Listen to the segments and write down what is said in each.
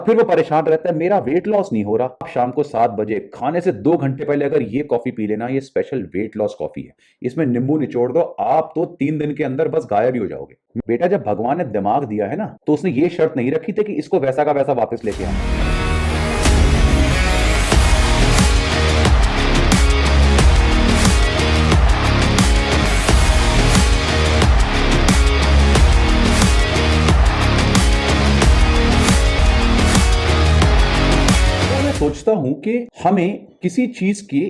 फिर वो परेशान रहता है मेरा वेट लॉस नहीं हो रहा। आप शाम को 7 बजे खाने से 2 घंटे पहले अगर ये कॉफी पी लेना, ये स्पेशल वेट लॉस कॉफी है, इसमें नींबू निचोड़ दो, आप तो 3 दिन के अंदर बस गायब ही हो जाओगे। बेटा जब भगवान ने दिमाग दिया है ना, तो उसने ये शर्त नहीं रखी थी कि इसको वैसा का वैसा वापस लेके आना। मैं सोचता हूं कि हमें किसी चीज की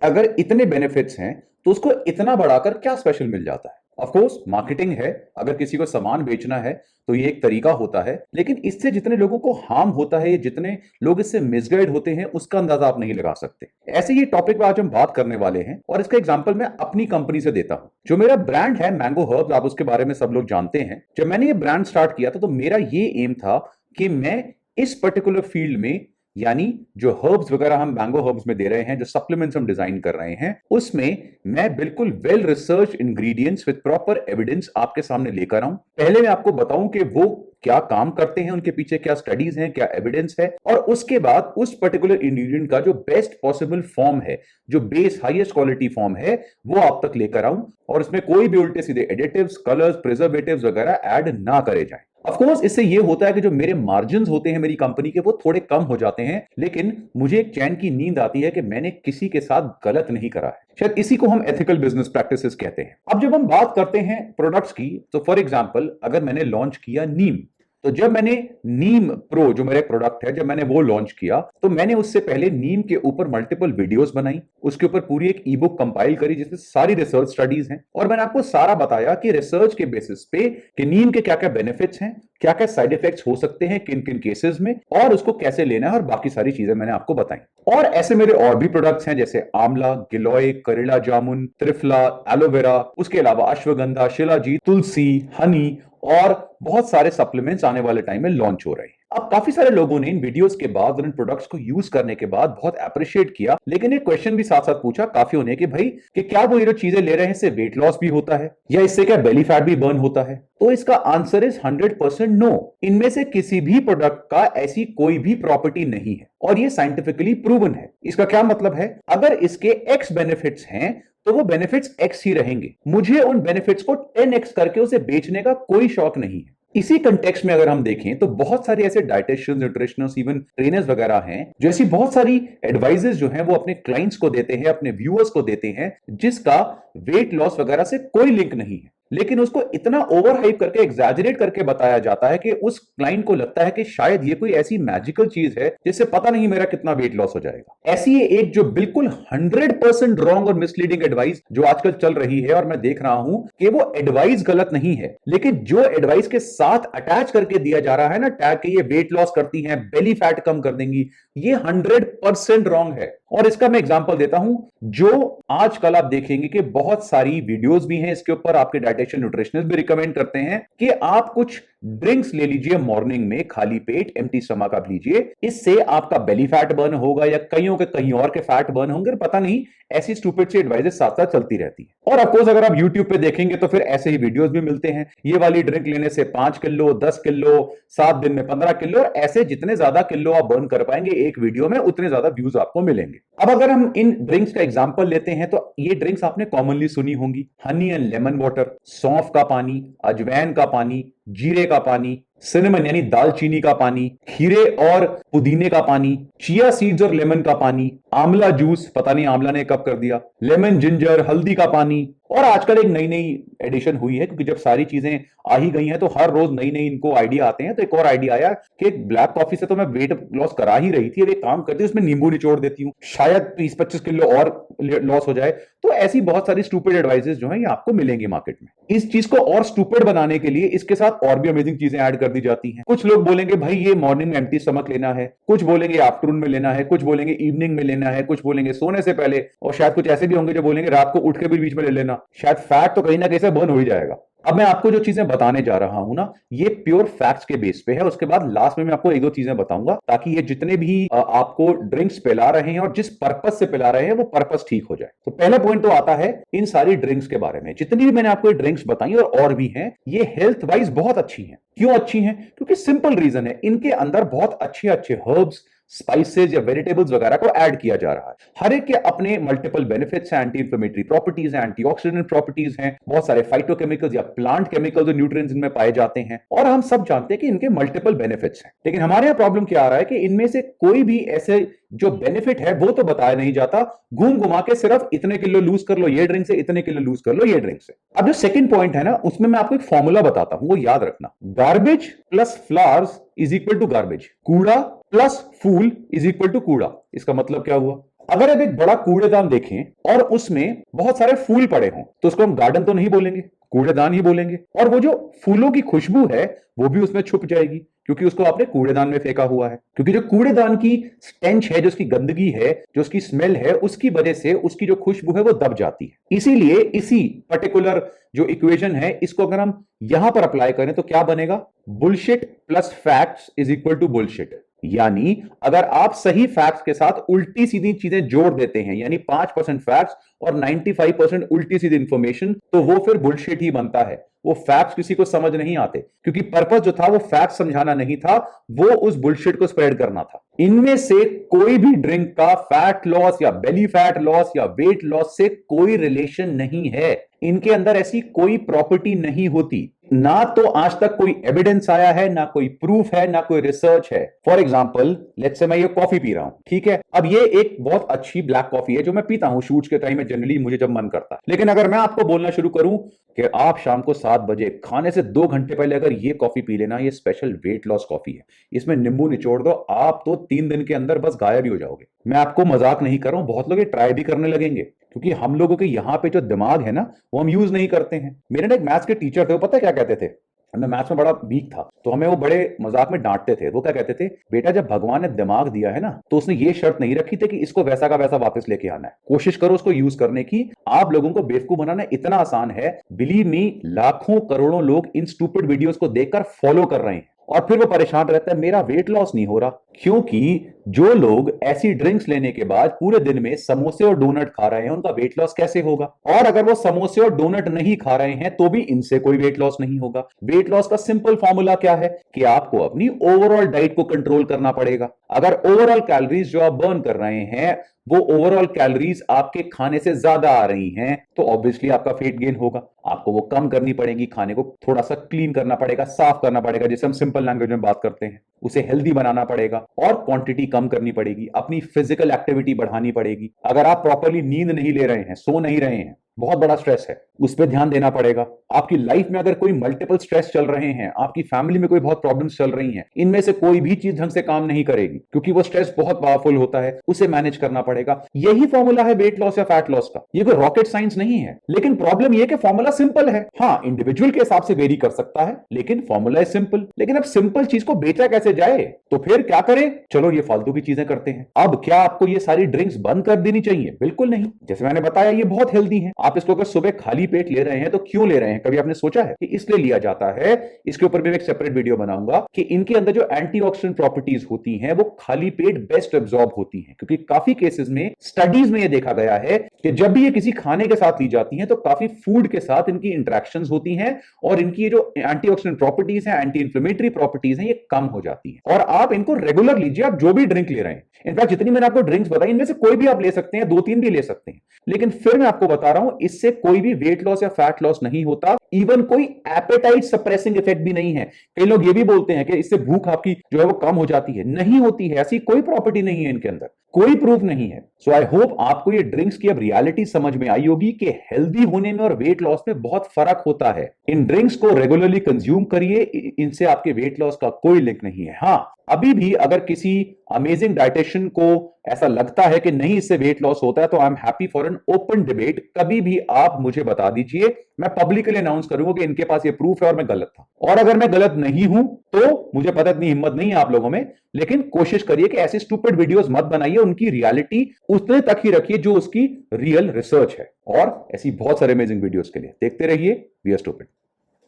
अगर इतने बेनिफिट्स हैं तो उसको इतना बढ़ाकर क्या स्पेशल मिल जाता है। ऑफ कोर्स मार्केटिंग है, अगर किसी को सामान बेचना है तो ये एक तरीका होता है, लेकिन इससे जितने लोगों को हार्म होता है, जितने लोग इससे मिसगाइड होते हैं, उसका अंदाजा आप नहीं लगा सकते। ऐसे ये टॉपिक पे आज हम बात करने वाले हैं और इसका एग्जांपल मैं अपनी कंपनी से देता हूं। जो मेरा ब्रांड है मैंगो हर्ब्स, आप उसके बारे में सब लोग जानते हैं। जब मैंने ये ब्रांड स्टार्ट किया था तो मेरा ये एम था कि मैं इस पर्टिकुलर फील्ड में, यानी जो हर्ब्स वगैरह हम मैंगो हर्ब्स में दे रहे हैं, जो सप्लीमेंट्स हम डिजाइन कर रहे हैं, उसमें मैं बिल्कुल well research ingredients with proper evidence आपके सामने लेकर आऊं। पहले मैं आपको बताऊं कि वो क्या काम करते हैं, उनके पीछे क्या स्टडीज हैं, क्या एविडेंस है, और उसके बाद उस पर्टिकुलर इंग्रेडिएंट का जो बेस्ट पॉसिबल फॉर्म है, जो बेस हाईएस्ट क्वालिटी फॉर्म है, वो आप तक लेकर आऊं और इसमें कोई भी उल्टे सीधे एडिटिव्स, कलर्स, प्रिजर्वेटिव्स वगैरह ऐड ना करे जाएं। ऑफ कोर्स इससे ये होता है कि जो मेरे मार्जिन्स होते हैं मेरी कंपनी के, वो थोड़े कम हो जाते हैं, लेकिन मुझे एक चैन की नींद आती है कि मैंने किसी के साथ गलत नहीं करा है। शायद इसी को हम एथिकल बिजनेस प्रैक्टिसेस कहते हैं। अब जब हम बात करते हैं प्रोडक्ट्स की, तो फॉर एग्जांपल अगर मैंने लॉन्च किया नीम, तो जब मैंने नीम प्रो जो मेरा प्रोडक्ट है, जब मैंने वो लॉन्च किया तो मैंने उससे पहले नीम के ऊपर मल्टीपल वीडियोस बनाई, उसके ऊपर पूरी एक ई बुक कंपाइल करी जिसमें सारी रिसर्च स्टडीज हैं, और मैंने आपको सारा बताया कि रिसर्च के बेसिस पे कि नीम के क्या क्या बेनिफिट्स हैं, क्या क्या साइड इफेक्ट्स हो सकते हैं किन किन केसेस में, और उसको कैसे लेना है, और बाकी सारी चीजें मैंने आपको बताई। और ऐसे मेरे और भी प्रोडक्ट्स हैं जैसे आंवला, गिलोय, करेला जामुन, त्रिफला, एलोवेरा, उसके अलावा अश्वगंधा, शिलाजीत, तुलसी, हनी, और बहुत सारे सप्लीमेंट्स आने वाले टाइम में लॉन्च हो रहे हैं। अब काफी सारे लोगों ने इन वीडियोस के बाद और इन प्रोडक्ट्स को यूज करने के बाद बहुत अप्रिशिएट किया, लेकिन एक क्वेश्चन भी साथ साथ पूछा काफी होने कि भाई कि क्या वो ये जो चीजें ले रहे हैं इससे वेट लॉस भी होता है, या इससे क्या बेली फैट भी बर्न होता है? तो इसका आंसर इज 100% नो। इनमें से किसी भी प्रोडक्ट का ऐसी कोई भी प्रॉपर्टी नहीं है और ये साइंटिफिकली प्रूवन है। इसका क्या मतलब है? अगर इसके एक्स बेनिफिट्स हैं तो वो बेनिफिट्स एक्स ही रहेंगे। मुझे उन बेनिफिट्स को 10x करके उसे बेचने का कोई शौक नहीं है। इसी कंटेक्स्ट में अगर हम देखें तो बहुत सारे ऐसे डाइटिशियंस, न्यूट्रिशनिस्ट, इवन ट्रेनर्स वगैरह हैं जो ऐसी बहुत सारी एडवाइजेस जो हैं वो अपने क्लाइंट्स को देते हैं, अपने व्यूअर्स को देते हैं, जिसका वेट लॉस वगैरह से कोई लिंक नहीं है, लेकिन उसको इतना ओवर हाइप करके, एग्जैजरेट करके बताया जाता है कि उस क्लाइंट को लगता है कि शायद ये कोई ऐसी मैजिकल चीज है जिससे पता नहीं मेरा कितना वेट लॉस हो जाएगा। ऐसी है एक जो बिल्कुल 100% रॉन्ग और मिसलीडिंग एडवाइस जो आजकल चल रही है, और मैं देख रहा हूं कि वो एडवाइस गलत नहीं है, लेकिन जो एडवाइस के साथ अटैच करके दिया जा रहा है ना टैग के, ये वेट लॉस करती हैं, बेली फैट कम कर देंगी, ये 100% रॉन्ग है। और इसका मैं एग्जांपल देता हूं, जो आजकल आप देखेंगे कि बहुत सारी वीडियोस भी हैं इसके ऊपर, आपके डाइटिशियन, न्यूट्रिशनिस्ट भी रिकमेंड करते हैं कि आप कुछ ड्रिंक्स ले लीजिए मॉर्निंग में, खाली पेट, एम्प्टी स्टमक आप लीजिए, इससे आपका बेली फैट बर्न होगा या कईयों के कहीं और के फैट बर्न होंगे, पता नहीं, ऐसी स्टूपिड सी एडवाइसेस साथ साथ चलती रहती है। और ऑफकोर्स अगर आप यूट्यूब पे देखेंगे तो फिर ऐसे ही वीडियोस भी मिलते हैं, ये वाली ड्रिंक लेने से 5 किलो, 10 किलो, 7 दिन में 15 किलो, और ऐसे जितने ज्यादा किलो आप बर्न कर पाएंगे एक वीडियो में, उतने ज्यादा व्यूज आपको मिलेंगे। अब अगर हम इन ड्रिंक्स का एग्जांपल लेते हैं तो ये ड्रिंक्स आपने कॉमनली सुनी होंगी, हनी एंड लेमन वाटर, सौंफ का पानी, अजवैन का पानी, जीरे का पानी, सिनेमन यानी दालचीनी का पानी, खीरे और पुदीने का पानी, चिया सीड्स और लेमन का पानी, आंवला जूस, पता नहीं आंवला ने कब कर दिया, लेमन जिंजर, हल्दी का पानी, और आजकल एक नई नई एडिशन हुई है, क्योंकि जब सारी चीजें आ ही गई हैं तो हर रोज नई नई इनको आइडिया आते हैं। तो एक और आइडिया आया कि ब्लैक कॉफी से तो मैं वेट लॉस करा ही रही थी, अब एक काम करती हूँ उसमें नींबू निचोड़ देती हूँ, शायद 20-25 किलो और लॉस हो जाए। तो ऐसी बहुत सारी स्टूपिड एडवाइसेस जो है ये आपको मिलेंगी मार्केट में। इस चीज को और स्टूपिड बनाने के लिए इसके साथ और भी अमेजिंग चीजें ऐड कर दी जाती हैं। कुछ लोग बोलेंगे भाई ये मॉर्निंग में एम्प्टी स्टमक लेना है, कुछ बोलेंगे आफ्टरनून में लेना है, कुछ बोलेंगे इवनिंग में लेना पीना है, कुछ बोलेंगे सोने से पहले, और शायद कुछ ऐसे भी होंगे जो बोलेंगे रात को उठ के भी बीच में ले लेना। शायद फैट तो कहीं ना कहीं से बर्न हो ही जाएगा। अब मैं आपको जो चीजें बताने जा रहा हूं ना, ये प्योर फैक्ट्स के बेस पे है। उसके बाद लास्ट में मैं आपको एक दो चीजें बताऊंगा ताकि ये जितने भी आपको ड्रिंक्स पिला रहे हैं और जिस पर्पस से पिला रहे हैं वो पर्पस ठीक हो जाए। तो पहला पॉइंट तो आता है इन सारी ड्रिंक्स के बारे में। जितनी भी मैंने आपको ड्रिंक्स बताई और भी हैं, ये हेल्थ वाइज बहुत अच्छी हैं। क्यों अच्छी हैं? क्योंकि सिंपल रीजन है, इनके अंदर बहुत अच्छे अच्छे हर्ब्स, स्पाइसेस या वेजिटेबल्स वगैरह को ऐड किया जा रहा है। हर एक के अपने मल्टीपल बेनिफिट्स हैं, एंटी इंफ्लेमेटरी प्रॉपर्टीज हैं, एंटीऑक्सीडेंट प्रॉपर्टीज हैं, बहुत सारे फाइटोकेमिकल्स या प्लांट केमिकल्स और न्यूट्रिएंट्स इनमें पाए जाते हैं, और हम सब जानते हैं कि इनके मल्टीपल बेनिफिट्स हैं। लेकिन हमारे यहां प्रॉब्लम क्या आ रहा है कि इनमें से कोई भी ऐसे जो बेनिफिट है वो तो बताया नहीं जाता, घूम घुमा के सिर्फ इतने किलो लूज कर लो ये ड्रिंक से, इतने किलो लूज कर लो ये ड्रिंक से। अब जो सेकंड पॉइंट है ना, उसमें मैं आपको एक फॉर्मूला बताता हूं, वो याद रखना। Garbage plus flowers is equal to garbage. कूड़ा प्लस फूल इज इक्वल टू कूड़ा। इसका मतलब क्या हुआ? अगर आप एक बड़ा कूड़ेदान देखें और उसमें बहुत सारे फूल पड़े हों तो उसको हम गार्डन तो नहीं बोलेंगे, कूड़ेदान ही बोलेंगे। और वो जो फूलों की खुशबू है वो भी उसमें छुप जाएगी क्योंकि उसको आपने कूड़ेदान में फेंका हुआ है। क्योंकि जो कूड़ेदान की स्टेंच है, जो उसकी गंदगी है, जो उसकी स्मेल है, उसकी वजह से उसकी जो खुशबू है वो दब जाती है। इसीलिए इसी पर्टिकुलर जो इक्वेशन है, इसको अगर हम यहां पर अप्लाई करें तो क्या बनेगा? Bullshit plus facts is equal to bullshit. यानी अगर आप सही फैक्ट्स के साथ उल्टी सीधी चीजें जोड़ देते हैं, यानी 5% फैक्ट्स और 95% उल्टी सीधी इंफॉर्मेशन, तो वो फिर बुलशिट ही बनता है। वो फैक्ट्स किसी को समझ नहीं आते क्योंकि पर्पस जो था वो फैक्ट्स समझाना नहीं था, वो उस बुलशिट को स्प्रेड करना था। इनमें से कोई भी ड्रिंक का फैट लॉस या बेली फैट लॉस या वेट लॉस से कोई रिलेशन नहीं है। इनके अंदर ऐसी कोई प्रॉपर्टी नहीं होती, ना तो आज तक कोई एविडेंस आया है, ना कोई प्रूफ है, ना कोई रिसर्च है। फॉर एग्जाम्पल, लेट्स से मैं ये कॉफी पी रहा हूं, ठीक है। अब ये एक बहुत अच्छी ब्लैक कॉफी है जो मैं पीता हूं शूट्स के टाइम में, जनरली मुझे जब मन करता है। लेकिन अगर मैं आपको बोलना शुरू करूं कि आप शाम को 7 बजे खाने से 2 घंटे पहले अगर ये कॉफी पी लेना, ये स्पेशल वेट लॉस कॉफी है, इसमें नींबू निचोड़ दो, आप तो 3 दिन के अंदर बस गायब ही हो जाओगे। मैं आपको मजाक नहीं कर रहा हूं, बहुत लोग ये ट्राई भी करने लगेंगे क्योंकि हम लोगों के यहाँ पे जो दिमाग है ना वो हम यूज नहीं करते हैं। मेरे ना एक मैथ्स के टीचर थे, वो पता है क्या कहते थे? मैं मैथ्स में बड़ा वीक था तो हमें वो बड़े मजाक में डांटते थे। वो क्या कहते थे? बेटा जब भगवान ने दिमाग दिया है ना तो उसने ये शर्त नहीं रखी थी कि इसको वैसा का वैसा वापस लेके आना है, कोशिश करो उसको यूज करने की। आप लोगों को बेवकूफ बनाना इतना आसान है, बिलीव मी, लाखों करोड़ों लोग इन स्टूपिड वीडियोस को देखकर फॉलो कर रहे हैं और फिर वो परेशान रहता है मेरा वेट लॉस नहीं हो रहा। क्योंकि जो लोग ऐसी ड्रिंक्स लेने के बाद पूरे दिन में समोसे और डोनट खा रहे हैं, उनका वेट लॉस कैसे होगा? और अगर वो समोसे और डोनट नहीं खा रहे हैं तो भी इनसे कोई वेट लॉस नहीं होगा। वेट लॉस का सिंपल फॉर्मूला क्या है कि आपको अपनी ओवरऑल डाइट को कंट्रोल करना पड़ेगा। अगर ओवरऑल कैलोरीज जो आप बर्न कर रहे हैं वो ओवरऑल कैलोरीज आपके खाने से ज्यादा आ रही हैं तो ऑब्वियसली आपका वेट गेन होगा। आपको वो कम करनी पड़ेगी, खाने को थोड़ा सा क्लीन करना पड़ेगा, साफ करना पड़ेगा, जिसे हम सिंपल लैंग्वेज में बात करते हैं, उसे हेल्दी बनाना पड़ेगा और क्वांटिटी कम करनी पड़ेगी। अपनी फिजिकल एक्टिविटी बढ़ानी पड़ेगी। अगर आप प्रॉपर्ली नींद नहीं ले रहे हैं, सो नहीं रहे हैं, बहुत बड़ा स्ट्रेस है, उस पर ध्यान देना पड़ेगा। आपकी लाइफ में अगर कोई मल्टीपल स्ट्रेस चल रहे हैं, आपकी फैमिली में कोई बहुत प्रॉब्लम्स चल रही हैं, इनमें से कोई भी चीज ढंग से काम नहीं करेगी क्योंकि वो स्ट्रेस बहुत पावरफुल होता है, उसे मैनेज करना पड़ेगा। यही फॉर्मूला है वेट लॉस या फैट लॉस का। ये कोई रॉकेट साइंस नहीं है, लेकिन प्रॉब्लम यह कि फॉर्मूला सिंपल है। हाँ, इंडिविजुअल के हिसाब से वेरी कर सकता है लेकिन फॉर्मूला है सिंपल। लेकिन अब सिंपल चीज को बेचा कैसे जाए? तो फिर क्या करें? चलो ये फालतू की चीजें करते हैं। अब क्या आपको ये सारी ड्रिंक्स बंद कर देनी चाहिए? बिल्कुल नहीं। जैसे मैंने बताया ये बहुत हेल्दी है। आप इसको अगर सुबह खाली पेट ले रहे हैं तो क्यों ले रहे हैं? कभी आपने सोचा है कि इसलिए लिया जाता है? इसके ऊपर भी मैं एक सेपरेट वीडियो बनाऊंगा कि इनके अंदर जो एंटीऑक्सीडेंट प्रॉपर्टीज होती हैं वो खाली पेट बेस्ट एब्जॉर्ब होती हैं। क्योंकि काफी केसेस में, स्टडीज में यह देखा गया है कि जब भी ये किसी खाने के साथ ली जाती हैं तो काफी फूड के साथ इनकी इंटरेक्शंस होती हैं और इनकी ये जो एंटीऑक्सीडेंट प्रॉपर्टीज हैं, एंटी इंफ्लेमेटरी प्रॉपर्टीज हैं, ये कम हो जाती हैं। और आप इनको रेगुलर लीजिए, आप जो भी ड्रिंक ले रहे हैं। इनफैक्ट जितनी मैंने आपको ड्रिंक्स बताई इनमें से कोई भी आप ले सकते हैं, 2-3 भी ले सकते हैं। लेकिन फिर मैं आपको बता रहा हूं इससे कोई भी वेट लॉस या फैट लॉस नहीं होता। इवन कोई एपेटाइट सप्रेसिंग इफेक्ट भी नहीं है। कई लोग ये भी बोलते हैं कि इससे भूख आपकी जो है वो कम हो जाती है। नहीं होती है, ऐसी कोई प्रॉपर्टी नहीं है इनके अंदर, कोई प्रूफ नहीं है। सो आई होप आपको ये ड्रिंक्स की अब रियलिटी समझ में आई होगी कि हेल्दी होने में और वेट लॉस में बहुत फर्क होता है। इन ड्रिंक्स को रेगुलरली कंज्यूम करिए, इनसे आपके वेट लॉस का कोई लिंक नहीं है। हाँ, अभी भी अगर किसी अमेजिंग डाइटिशियन को ऐसा लगता है कि नहीं इससे वेट लॉस होता है तो I am happy for an open debate. कभी भी आप मुझे बता दीजिए, मैं पब्लिकली अनाउंस करूंगा कि इनके पास ये प्रूफ है और मैं गलत था। और अगर मैं गलत नहीं हूं तो मुझे पता इतनी हिम्मत नहीं है आप लोगों में, लेकिन कोशिश करिए कि ऐसी स्टूपिड वीडियोस मत बनाइए, उनकी रियलिटी उतने तक ही रखिए जो उसकी रियल रिसर्च है। और ऐसी बहुत सारे अमेजिंग वीडियोस के लिए देखते रहिए वी आर स्टूपिड।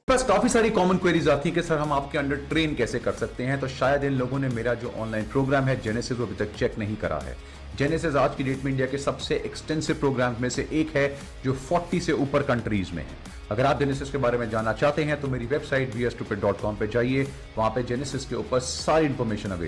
बस काफी सारी कॉमन क्वेरीज आती हैं कि सर हम आपके अंडर ट्रेन कैसे कर सकते हैं, तो शायद इन लोगों ने मेरा जो ऑनलाइन प्रोग्राम है जेनेसिस अभी तक चेक नहीं करा है। जेनेसिस आज की डेट में इंडिया के सबसे एक्सटेंसिव प्रोग्राम में से एक है जो 40 से ऊपर कंट्रीज में है। अगर आप जेनेसिस के बारे में जानना चाहते हैं तो मेरी वेबसाइट wearstupid.com पे जाइए, वहां पे जेनेसिस के ऊपर सारी इंफॉर्मेशन अवेलेबल